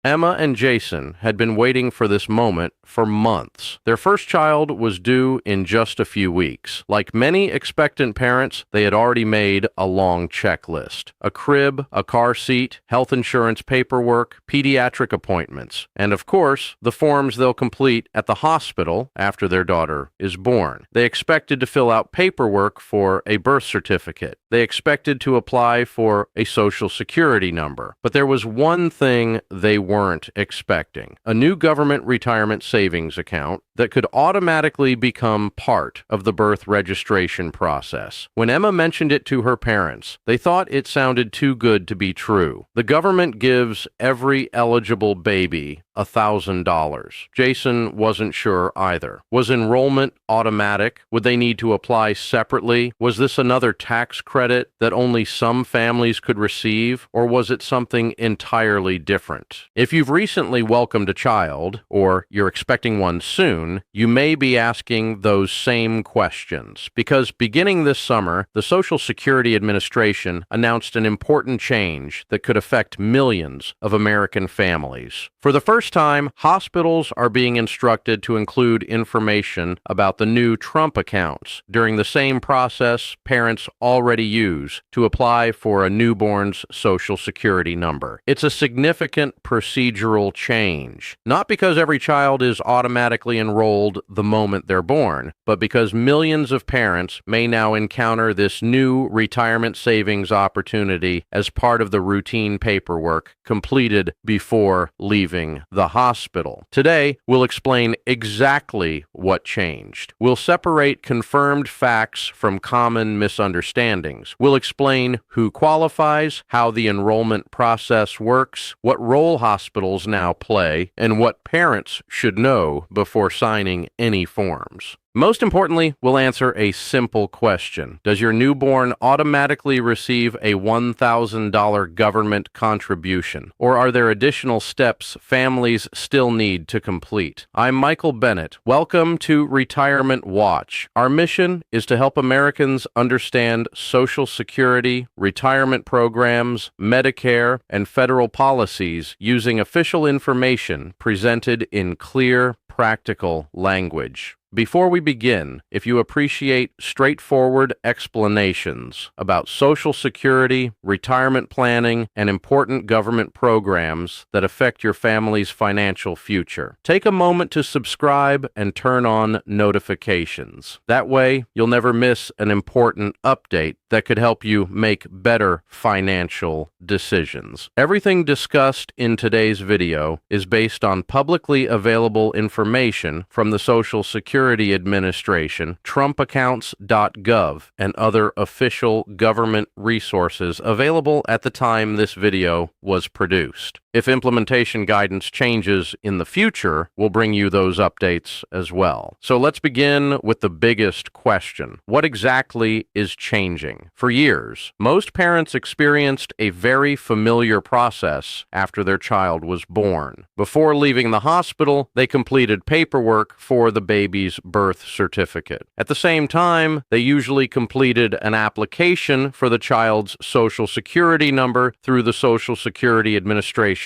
Emma and Jason had been waiting for this moment for months. Their first child was due in just a few weeks. Like many expectant parents, they had already made a long checklist: a crib, a car seat, health insurance paperwork, pediatric appointments, and of course, the forms they'll complete at the hospital after their daughter is born. They expected to fill out paperwork for a birth certificate. They expected to apply for a social security number. But there was one thing they weren't expecting: a new government retirement savings account that could automatically become part of the birth registration process. When Emma mentioned it to her parents, they thought it sounded too good to be true. The government gives every eligible baby $1,000. Jason wasn't sure either. Was enrollment automatic? Would they need to apply separately? Was this another tax credit that only some families could receive, or was it something entirely different? If you've recently welcomed a child, or you're expecting one soon, you may be asking those same questions, because beginning this summer, the Social Security Administration announced an important change that could affect millions of American families. For the first time, hospitals are being instructed to include information about the new Trump accounts during the same process parents already use to apply for a newborn's Social Security number. It's a significant procedural change, not because every child is automatically enrolled the moment they're born, but because millions of parents may now encounter this new retirement savings opportunity as part of the routine paperwork completed before leaving the hospital. Today, we'll explain exactly what changed. We'll separate confirmed facts from common misunderstandings. We'll explain who qualifies, how the enrollment process works, what role hospitals now play, and what parents should know before signing any forms. Most importantly, we'll answer a simple question: does your newborn automatically receive a $1,000 government contribution, or are there additional steps families still need to complete? I'm Michael Bennett. Welcome to Retirement Watch. Our mission is to help Americans understand Social Security, retirement programs, Medicare, and federal policies using official information presented in clear, practical language. Before we begin, if you appreciate straightforward explanations about Social Security, retirement planning, and important government programs that affect your family's financial future, take a moment to subscribe and turn on notifications. That way, you'll never miss an important update that could help you make better financial decisions. Everything discussed in today's video is based on publicly available information from the Social Security Administration, TrumpAccounts.gov, and other official government resources available at the time this video was produced. If implementation guidance changes in the future, we'll bring you those updates as well. So let's begin with the biggest question: what exactly is changing? For years, most parents experienced a very familiar process after their child was born. Before leaving the hospital, they completed paperwork for the baby's birth certificate. At the same time, they usually completed an application for the child's Social Security number through the Social Security Administration's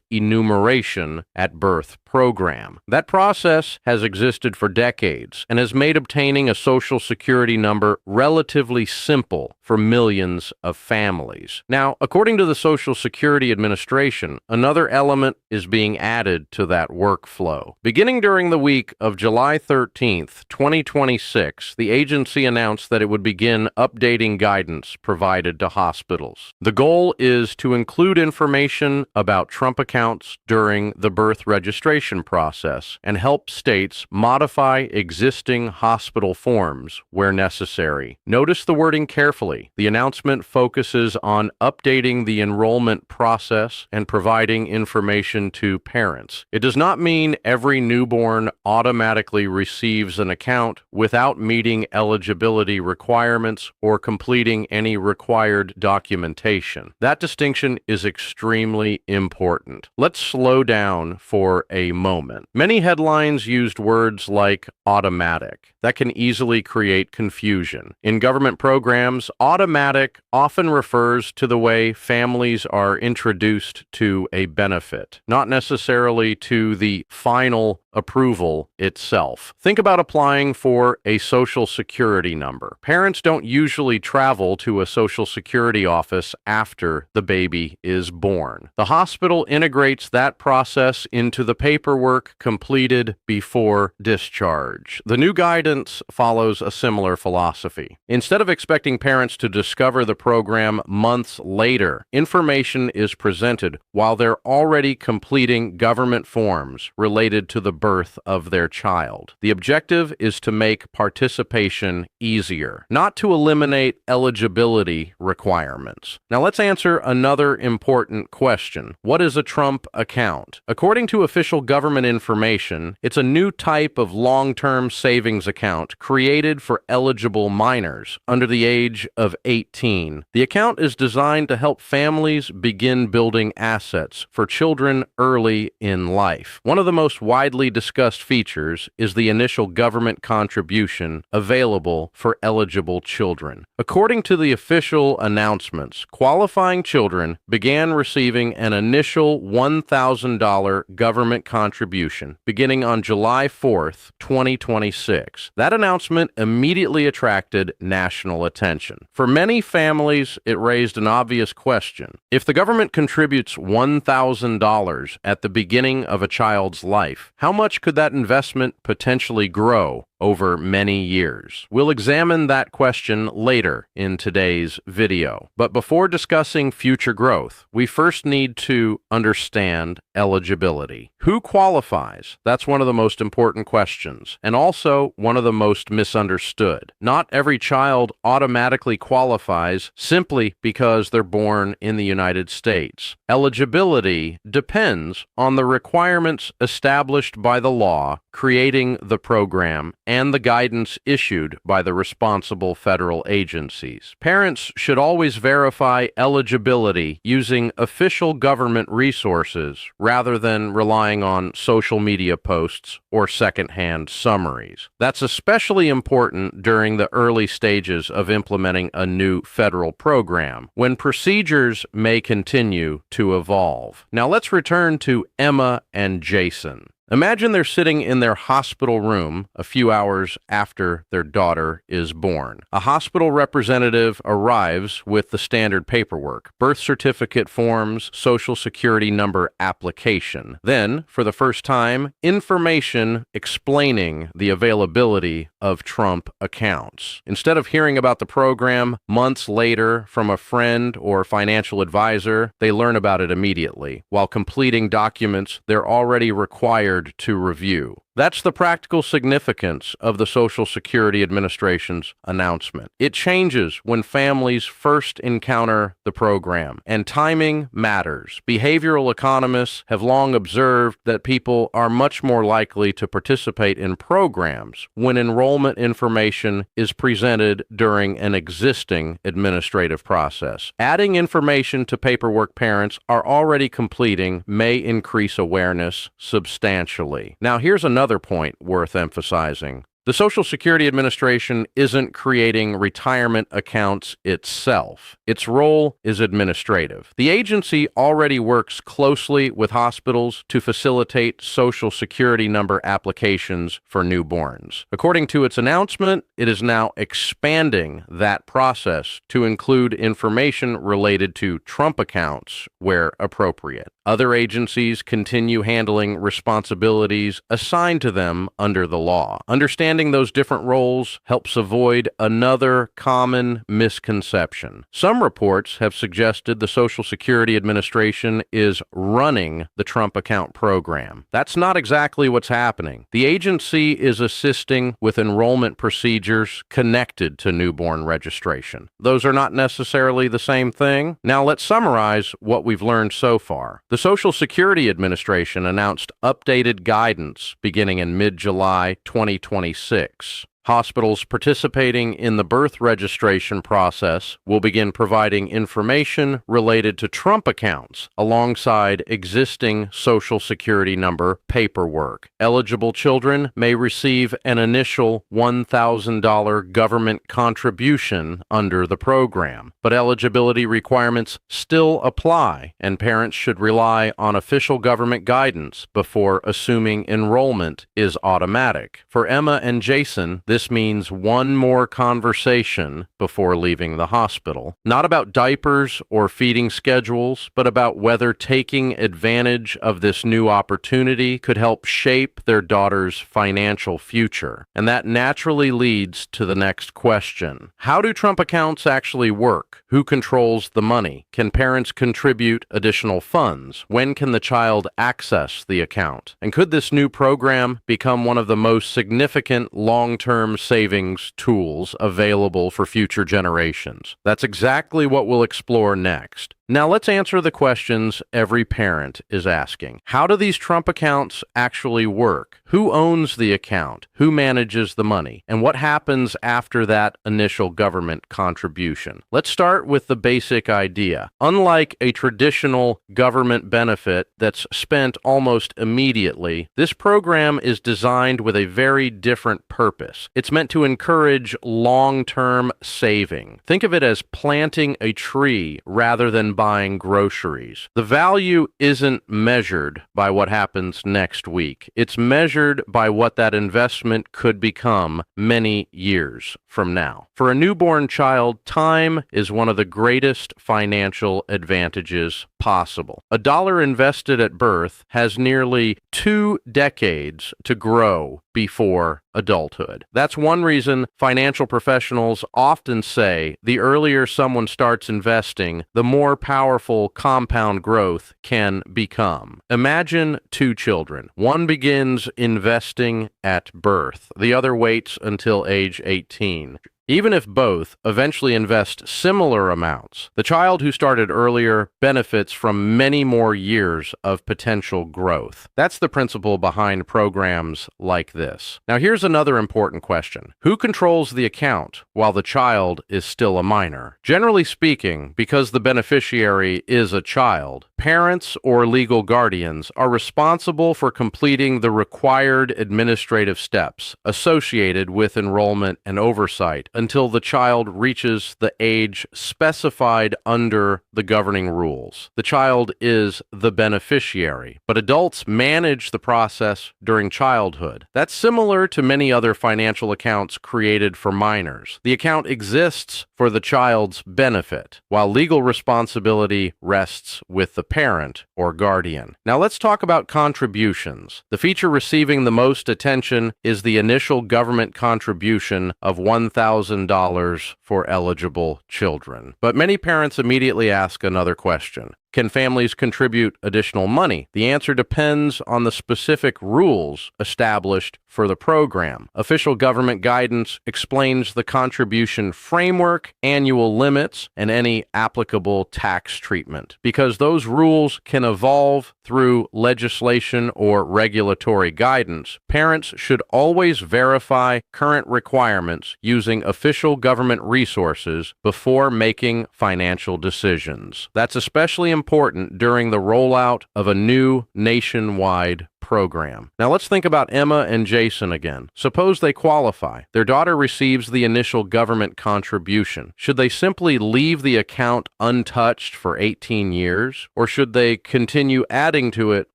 enumeration at birth program. That process has existed for decades and has made obtaining a Social Security number relatively simple for millions of families. Now, according to the Social Security Administration, another element is being added to that workflow. Beginning during the week of July 13th, 2026, the agency announced that it would begin updating guidance provided to hospitals. The goal is to include information about Trump accounts during the birth registration process and help states modify existing hospital forms where necessary. Notice the wording carefully. The announcement focuses on updating the enrollment process and providing information to parents. It does not mean every newborn automatically receives receives an account without meeting eligibility requirements or completing any required documentation. That distinction is extremely important. Let's slow down for a moment. Many headlines used words like automatic. That can easily create confusion. In government programs, automatic often refers to the way families are introduced to a benefit, not necessarily to the final approval itself. Think about applying for a Social Security number. Parents don't usually travel to a Social Security office after the baby is born. The hospital integrates that process into the paperwork completed before discharge. The new guidance follows a similar philosophy. Instead of expecting parents to discover the program months later, information is presented while they're already completing government forms related to the birth of their child. The objective is to make participation easier, not to eliminate eligibility requirements. Now let's answer another important question. What is a Trump account? According to official government information, it's a new type of long-term savings account created for eligible minors under the age of 18. The account is designed to help families begin building assets for children early in life. One of the most widely discussed features is the initial government contribution available for eligible children. According to the official announcements, qualifying children began receiving an initial $1,000 government contribution beginning on July 4th, 2026. That announcement immediately attracted national attention. For many families, it raised an obvious question. If the government contributes $1,000 at the beginning of a child's life, how much could that investment potentially grow over many years? We'll examine that question later in today's video. But before discussing future growth, we first need to understand eligibility. Who qualifies? That's one of the most important questions, and also one of the most misunderstood. Not every child automatically qualifies simply because they're born in the United States. Eligibility depends on the requirements established by the law creating the program and the guidance issued by the responsible federal agencies. Parents should always verify eligibility using official government resources rather than relying on social media posts or secondhand summaries. That's especially important during the early stages of implementing a new federal program, when procedures may continue to evolve. Now let's return to Emma and Jason. Imagine they're sitting in their hospital room a few hours after their daughter is born. A hospital representative arrives with the standard paperwork, birth certificate forms, Social Security number application. Then, for the first time, information explaining the availability of Trump accounts. Instead of hearing about the program months later from a friend or financial advisor, they learn about it immediately, while completing documents they're already required to review. That's the practical significance of the Social Security Administration's announcement. It changes when families first encounter the program, and timing matters. Behavioral economists have long observed that people are much more likely to participate in programs when enrollment information is presented during an existing administrative process. Adding information to paperwork parents are already completing may increase awareness substantially. Now, here's another point worth emphasizing. The Social Security Administration isn't creating retirement accounts itself. Its role is administrative. The agency already works closely with hospitals to facilitate Social Security number applications for newborns. According to its announcement, it is now expanding that process to include information related to Trump accounts where appropriate. Other agencies continue handling responsibilities assigned to them under the law. Understanding those different roles helps avoid another common misconception. Some reports have suggested the Social Security Administration is running the Trump account program. That's not exactly what's happening. The agency is assisting with enrollment procedures connected to newborn registration. Those are not necessarily the same thing. Now let's summarize what we've learned so far. The Social Security Administration announced updated guidance beginning in mid-July 2026 2026. Hospitals participating in the birth registration process will begin providing information related to Trump accounts alongside existing Social Security number paperwork. Eligible children may receive an initial $1,000 government contribution under the program, but eligibility requirements still apply, and parents should rely on official government guidance before assuming enrollment is automatic. For Emma and Jason, this means one more conversation before leaving the hospital. Not about diapers or feeding schedules, but about whether taking advantage of this new opportunity could help shape their daughter's financial future. And that naturally leads to the next question. How do Trump accounts actually work? Who controls the money? Can parents contribute additional funds? When can the child access the account? And could this new program become one of the most significant long-term savings tools available for future generations? That's exactly what we'll explore next. Now let's answer the questions every parent is asking. How do these Trump accounts actually work? Who owns the account? Who manages the money? And what happens after that initial government contribution? Let's start with the basic idea. Unlike a traditional government benefit that's spent almost immediately, this program is designed with a very different purpose. It's meant to encourage long-term saving. Think of it as planting a tree rather than buying groceries. The value isn't measured by what happens next week. It's measured by what that investment could become many years from now. For a newborn child, time is one of the greatest financial advantages possible. A dollar invested at birth has nearly 2 decades to grow before adulthood. That's one reason financial professionals often say the earlier someone starts investing, the more powerful compound growth can become. Imagine 2 children. One begins investing at birth. The other waits until age 18. Even if both eventually invest similar amounts, the child who started earlier benefits from many more years of potential growth. That's the principle behind programs like this. Now here's another important question. Who controls the account while the child is still a minor? Generally speaking, because the beneficiary is a child, parents or legal guardians are responsible for completing the required administrative steps associated with enrollment and oversight until the child reaches the age specified under the governing rules. The child is the beneficiary, but adults manage the process during childhood. That's similar to many other financial accounts created for minors. The account exists for the child's benefit, while legal responsibility rests with the parent or guardian. Now let's talk about contributions. The feature receiving the most attention is the initial government contribution of $1,000 for eligible children. But many parents immediately ask another question. Can families contribute additional money? The answer depends on the specific rules established for the program. Official government guidance explains the contribution framework, annual limits, and any applicable tax treatment. Because those rules can evolve through legislation or regulatory guidance, parents should always verify current requirements using official government resources before making financial decisions. That's especially important during the rollout of a new nationwide program. Now let's think about Emma and Jason again. Suppose they qualify. Their daughter receives the initial government contribution. Should they simply leave the account untouched for 18 years, or should they continue adding to it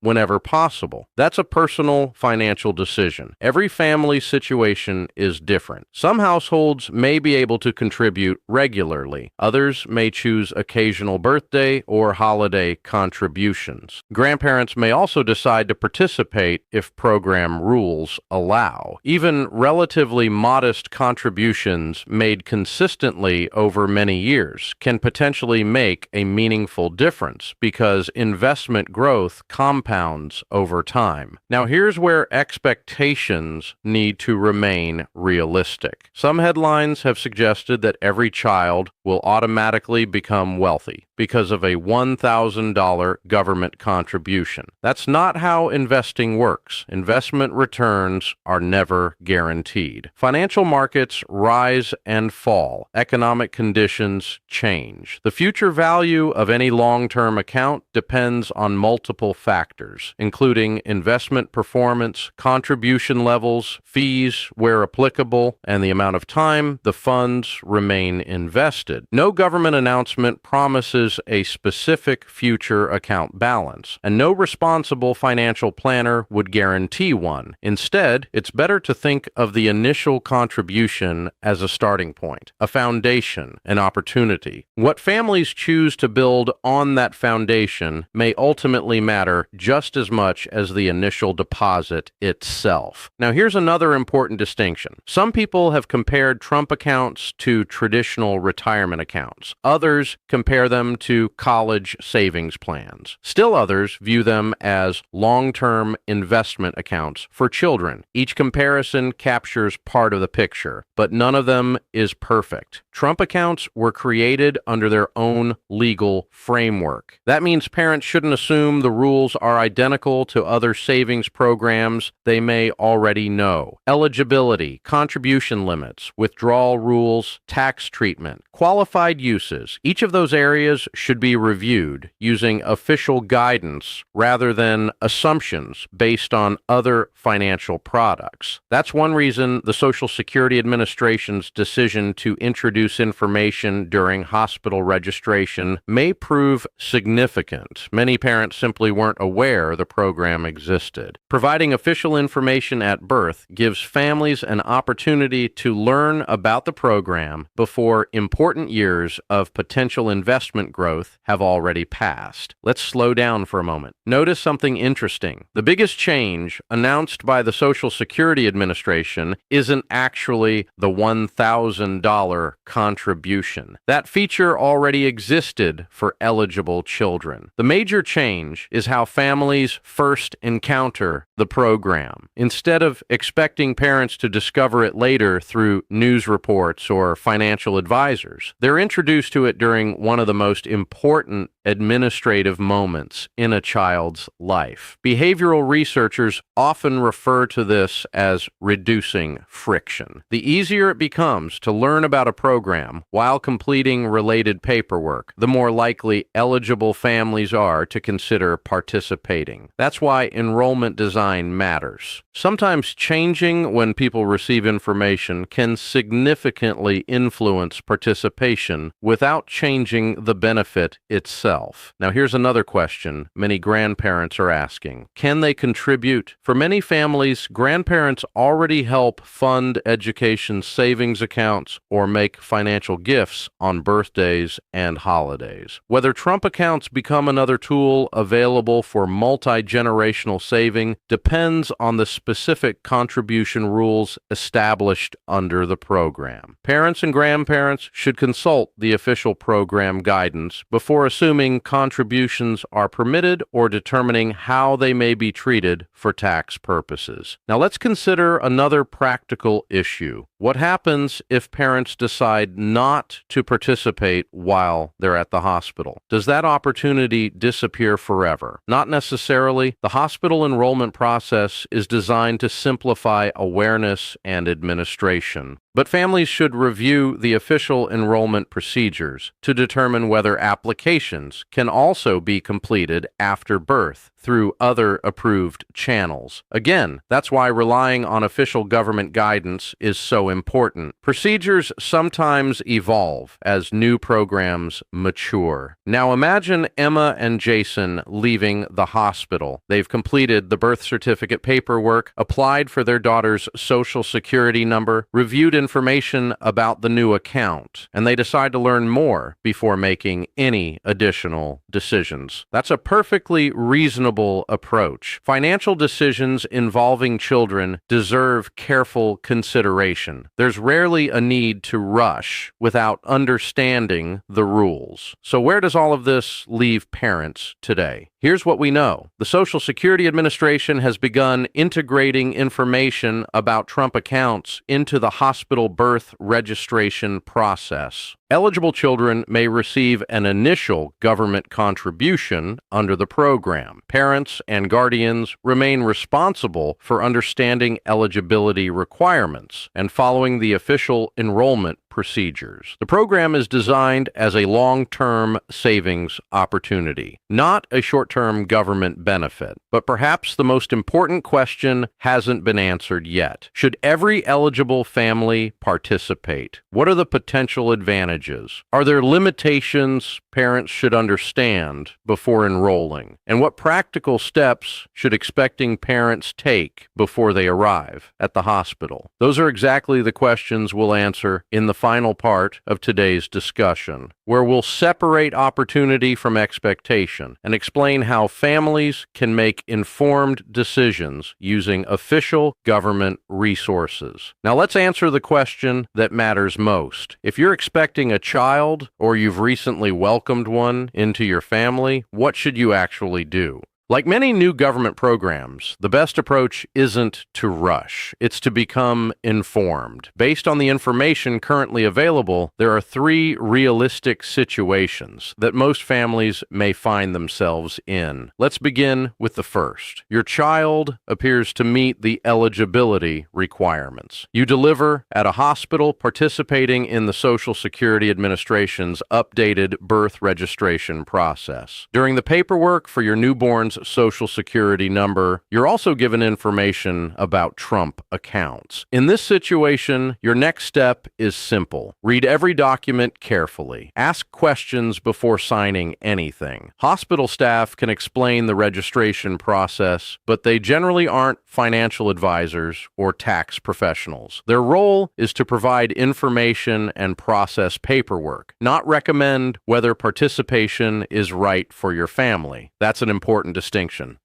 whenever possible? That's a personal financial decision. Every family situation is different. Some households may be able to contribute regularly. Others may choose occasional birthday or holiday contributions. Grandparents may also decide to participate if program rules allow. Even relatively modest contributions made consistently over many years can potentially make a meaningful difference because investment growth compounds over time. Now here's where expectations need to remain realistic. Some headlines have suggested that every child will automatically become wealthy because of a $1,000 government contribution. That's not how investing works. Investment returns are never guaranteed. Financial markets rise and fall. Economic conditions change. The future value of any long-term account depends on multiple factors, including investment performance, contribution levels, fees where applicable, and the amount of time the funds remain invested. No government announcement promises a specific future account balance, and no responsible financial planner would guarantee one. Instead, it's better to think of the initial contribution as a starting point, a foundation, an opportunity. What families choose to build on that foundation may ultimately matter just as much as the initial deposit itself. Now, here's another important distinction. Some people have compared Trump accounts to traditional retirement accounts. Others compare them to college savings plans. Still others view them as long-term investment accounts for children. Each comparison captures part of the picture, but none of them is perfect. Trump accounts were created under their own legal framework. That means parents shouldn't assume the rules are identical to other savings programs they may already know. Eligibility, contribution limits, withdrawal rules, tax treatment, qualified uses. Each of those areas should be reviewed using official guidance rather than assumptions based on other financial products. That's one reason the Social Security Administration's decision to introduce information during hospital registration may prove significant. Many parents simply weren't aware the program existed. Providing official information at birth gives families an opportunity to learn about the program before important years of potential investment growth have already passed. Let's slow down for a moment. Notice something interesting. The biggest change announced by the Social Security Administration isn't actually the $1,000 contribution. That feature already existed for eligible children. The major change is how families first encounter the program. Instead of expecting parents to discover it later through news reports or financial advisors, they're introduced to it during one of the most important administrative moments in a child's life. Behavioral researchers often refer to this as reducing friction. The easier it becomes to learn about a program while completing related paperwork, the more likely eligible families are to consider participating. That's why enrollment design matters. Sometimes changing when people receive information can significantly influence participation without changing the benefit itself. Now, here's another question many grandparents are asking. Can they contribute? For many families, grandparents already help fund education savings accounts or make financial gifts on birthdays and holidays. Whether Trump accounts become another tool available for multi-generational saving depends on the specific contribution rules established under the program. Parents and grandparents should consult the official program guidance before assuming contributions are permitted or determining how they may be treated for tax purposes. Now let's consider another practical issue. What happens if parents decide not to participate while they're at the hospital? Does that opportunity disappear forever? Not necessarily. The hospital enrollment process is designed to simplify awareness and administration. But families should review the official enrollment procedures to determine whether applications can also be completed after birth through other approved channels. Again, that's why relying on official government guidance is so important. Procedures sometimes evolve as new programs mature. Now imagine Emma and Jason leaving the hospital. They've completed the birth certificate paperwork, applied for their daughter's social security number, reviewed information about the new account, and they decide to learn more before making any additional decisions. That's a perfectly reasonable approach. Financial decisions involving children deserve careful consideration. There's rarely a need to rush without understanding the rules. So where does all of this leave parents today? Here's what we know. The Social Security Administration has begun integrating information about Trump accounts into the hospital birth registration process. Eligible children may receive an initial government contribution under the program. Parents and guardians remain responsible for understanding eligibility requirements and following the official enrollment procedures. The program is designed as a long-term savings opportunity, not a short-term government benefit. But perhaps the most important question hasn't been answered yet. Should every eligible family participate? What are the potential advantages? Are there limitations parents should understand before enrolling? And what practical steps should expecting parents take before they arrive at the hospital? Those are exactly the questions we'll answer in the final part of today's discussion, where we'll separate opportunity from expectation and explain how families can make informed decisions using official government resources. Now let's answer the question that matters most. If you're expecting a child or you've recently welcomed one into your family, what should you actually do? Like many new government programs, the best approach isn't to rush. It's to become informed. Based on the information currently available, there are 3 realistic situations that most families may find themselves in. Let's begin with the first. Your child appears to meet the eligibility requirements. You deliver at a hospital participating in the Social Security Administration's updated birth registration process. During the paperwork for your newborn's Social Security number, you're also given information about Trump accounts. In this situation, your next step is simple. Read every document carefully. Ask questions before signing anything. Hospital staff can explain the registration process, but they generally aren't financial advisors or tax professionals. Their role is to provide information and process paperwork, not recommend whether participation is right for your family. That's an important distinction.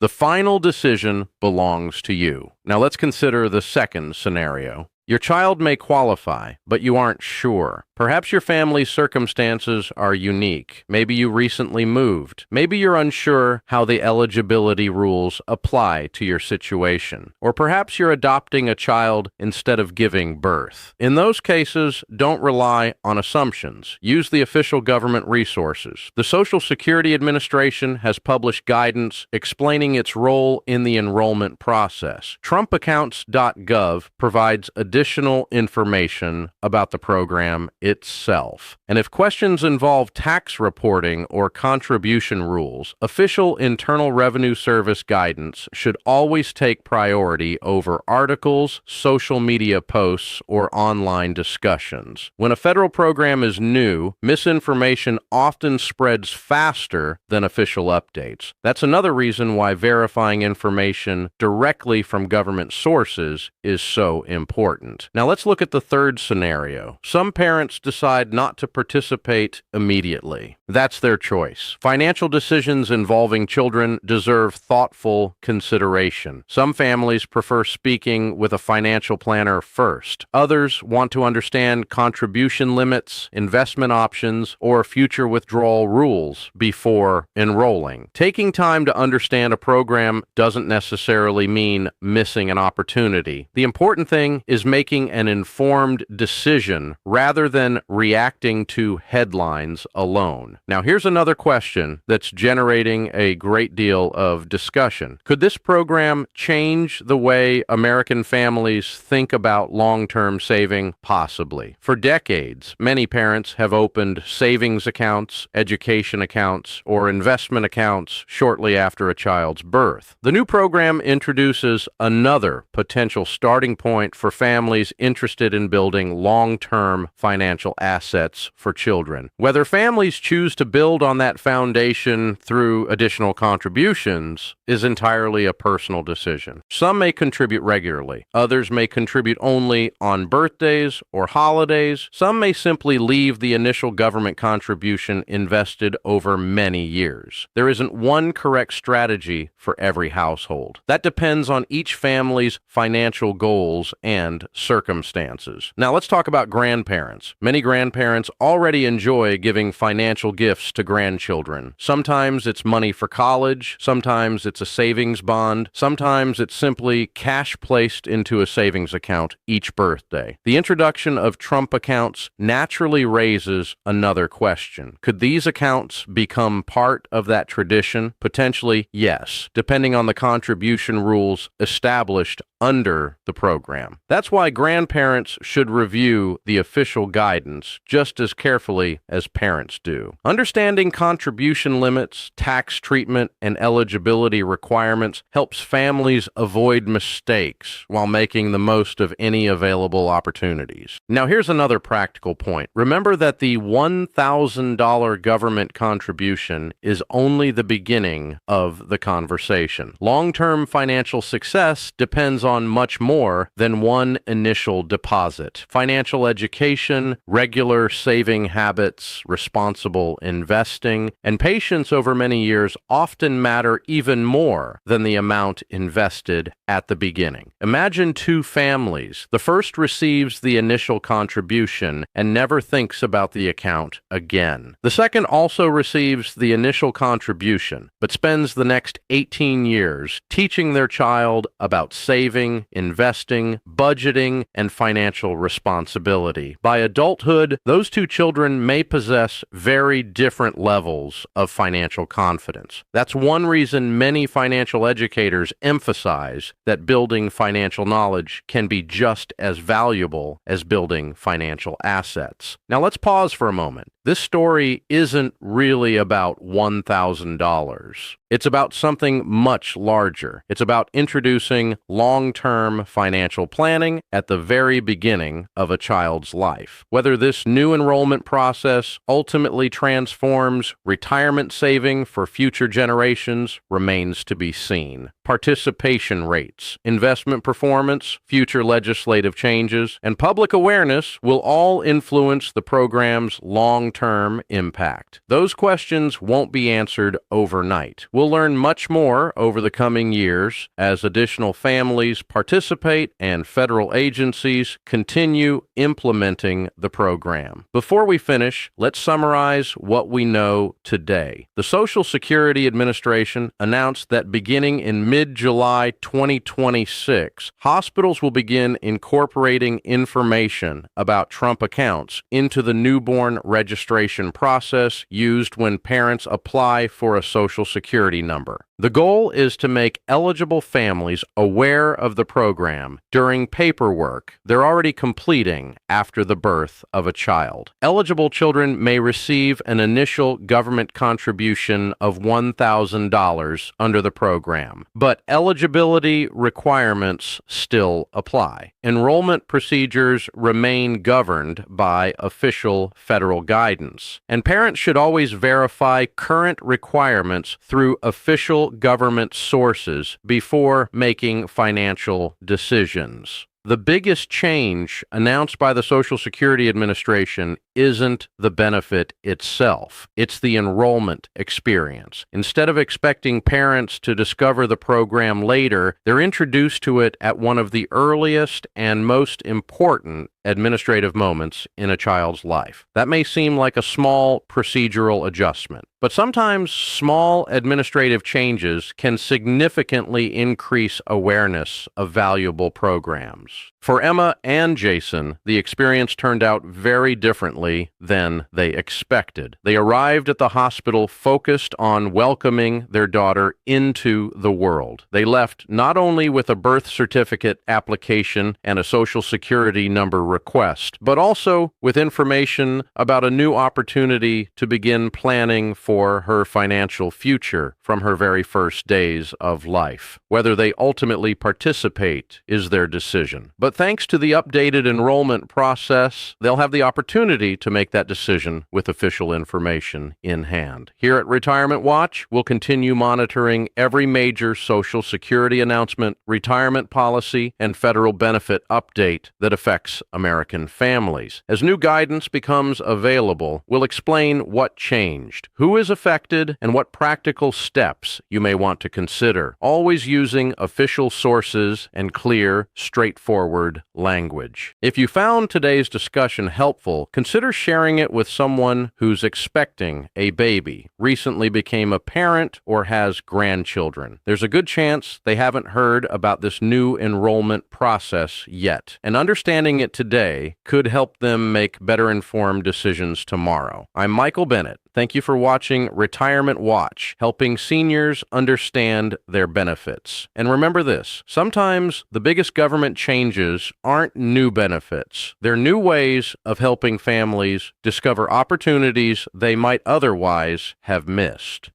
The final decision belongs to you. Now let's consider the second scenario. Your child may qualify, but you aren't sure. Perhaps your family's circumstances are unique. Maybe you recently moved. Maybe you're unsure how the eligibility rules apply to your situation. Or perhaps you're adopting a child instead of giving birth. In those cases, don't rely on assumptions. Use the official government resources. The Social Security Administration has published guidance explaining its role in the enrollment process. TrumpAccounts.gov provides additional information about the program itself. And if questions involve tax reporting or contribution rules, official Internal Revenue Service guidance should always take priority over articles, social media posts, or online discussions. When a federal program is new, misinformation often spreads faster than official updates. That's another reason why verifying information directly from government sources is so important. Now let's look at the third scenario. Some parents decide not to participate immediately. That's their choice. Financial decisions involving children deserve thoughtful consideration. Some families prefer speaking with a financial planner first. Others want to understand contribution limits, investment options, or future withdrawal rules before enrolling. Taking time to understand a program doesn't necessarily mean missing an opportunity. The important thing is making an informed decision rather than reacting to headlines alone. Now, here's another question that's generating a great deal of discussion. Could this program change the way American families think about long-term saving? Possibly. For decades, many parents have opened savings accounts, education accounts, or investment accounts shortly after a child's birth. The new program introduces another potential starting point for families interested in building long-term financial assets for children. Whether families choose to build on that foundation through additional contributions is entirely a personal decision. Some may contribute regularly. Others may contribute only on birthdays or holidays. Some may simply leave the initial government contribution invested over many years. There isn't one correct strategy for every household. That depends on each family's financial goals and circumstances. Now let's talk about grandparents. Many grandparents already enjoy giving financial gifts to grandchildren. Sometimes it's money for college, sometimes it's a savings bond, sometimes it's simply cash placed into a savings account each birthday. The introduction of Trump accounts naturally raises another question. Could these accounts become part of that tradition? Potentially, yes, depending on the contribution rules established under the program. That's why grandparents should review the official guidance just as carefully as parents do. Understanding contribution limits, tax treatment, and eligibility requirements helps families avoid mistakes while making the most of any available opportunities. Now, here's another practical point. Remember that the $1,000 government contribution is only the beginning of the conversation. Long-term financial success depends on much more than one initial deposit. Financial education, regular saving habits, responsible investing, and patience over many years often matter even more than the amount invested at the beginning. Imagine two families. The first receives the initial contribution and never thinks about the account again. The second also receives the initial contribution, but spends the next 18 years teaching their child about saving, investing, budgeting, and financial responsibility. By adulthood, those two children may possess very different levels of financial confidence. That's one reason many financial educators emphasize that building financial knowledge can be just as valuable as building financial assets. Now let's pause for a moment. This story isn't really about $1,000. It's about something much larger. It's about introducing long-term financial planning at the very beginning of a child's life. Whether this new enrollment process ultimately transforms retirement saving for future generations remains to be seen. Participation rates, investment performance, future legislative changes, and public awareness will all influence the program's long-term impact. Those questions won't be answered overnight. We'll learn much more over the coming years as additional families participate and federal agencies continue implementing the program. Before we finish, let's summarize what we know today. The Social Security Administration announced that beginning in mid-July 2026, hospitals will begin incorporating information about Trump accounts into the newborn registration process used when parents apply for a Social Security number. The goal is to make eligible families aware of the program during paperwork they're already completing after the birth of a child. Eligible children may receive an initial government contribution of $1,000 under the program, but eligibility requirements still apply. Enrollment procedures remain governed by official federal guidance, and parents should always verify current requirements through official government sources before making financial decisions. The biggest change announced by the Social Security Administration isn't the benefit itself. It's the enrollment experience. Instead of expecting parents to discover the program later, they're introduced to it at one of the earliest and most important administrative moments in a child's life. That may seem like a small procedural adjustment, but sometimes small administrative changes can significantly increase awareness of valuable programs. For Emma and Jason, the experience turned out very differently than they expected. They arrived at the hospital focused on welcoming their daughter into the world. They left not only with a birth certificate application and a Social Security number request, but also with information about a new opportunity to begin planning for her financial future from her very first days of life. Whether they ultimately participate is their decision. But thanks to the updated enrollment process, they'll have the opportunity to make that decision with official information in hand. Here at Retirement Watch, we'll continue monitoring every major Social Security announcement, retirement policy, and federal benefit update that affects America. American families. As new guidance becomes available, we'll explain what changed, who is affected, and what practical steps you may want to consider, always using official sources and clear, straightforward language. If you found today's discussion helpful, consider sharing it with someone who's expecting a baby, recently became a parent, or has grandchildren. There's a good chance they haven't heard about this new enrollment process yet, and understanding it today could help them make better informed decisions tomorrow. I'm Michael Bennett. Thank you for watching Retirement Watch, helping seniors understand their benefits. And remember this, sometimes the biggest government changes aren't new benefits. They're new ways of helping families discover opportunities they might otherwise have missed.